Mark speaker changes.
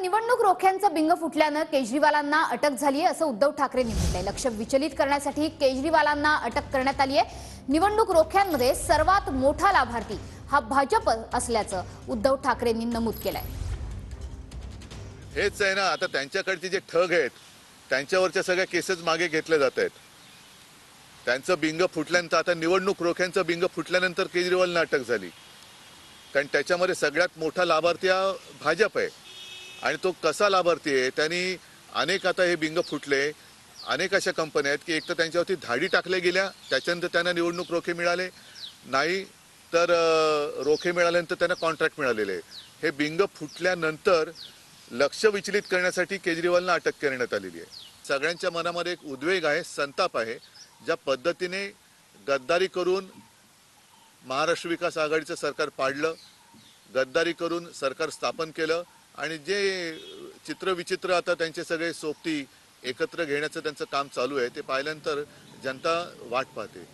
Speaker 1: निवडणूक रोख्यांचं बिंग फुटल्यानं केजरीवालांना अटक झाली आहे असं उद्धव ठाकरेंनी म्हटलंय। लक्ष विचलित करण्यासाठी केजरीवालांना अटक करण्यात आली आहे। निवडणूक रोख्यांमध्ये सर्वात मोठा लाभार्थी हा भाजप असल्याचं उद्धव ठाकरेंनी नमूद केलंय।
Speaker 2: हेच आहे ना, आता त्यांच्याकडचे जे ठग आहेत त्यांच्यावरच्या सगळ्या केसेस मागे घेतल्या जात आहेत। त्यांचं बिंग फुटल्यानंतर आता निवडणूक रोख्यांचं बिंग फुटल्यानंतर केजरीवालांना अटक झाली, कारण त्याच्यामध्ये सगळ्यात मोठा लाभार्थी हा भाजप आहे। आणि तो कसा लाभार्थी आहे, त्यांनी अनेक आता हे बिंग फुटले, अनेक अशा कंपन्या आहेत की एक तर त्यांच्यावरती धाडी टाकल्या गेल्या, त्याच्यानंतर त्यांना निवडणूक रोखे मिळाले नाही, तर रोखे मिळाल्यानंतर त्यांना कॉन्ट्रॅक्ट मिळालेले। हे बिंग फुटल्यानंतर लक्ष विचलित करण्यासाठी केजरीवालांना अटक करण्यात आलेली आहे। सगळ्यांच्या मनामध्ये एक उद्वेग आहे, संताप आहे। ज्या पद्धतीने गद्दारी करून महाराष्ट्र विकास आघाडीचं सरकार पाडलं, गद्दारी करून सरकार स्थापन केलं आणि जे चित्रविचित्र आता त्यांचे सगळे सोबती एकत्र घेण्याचं त्यांचं काम चालू आहे, ते पाहिल्यानंतर जनता वाट पाहते।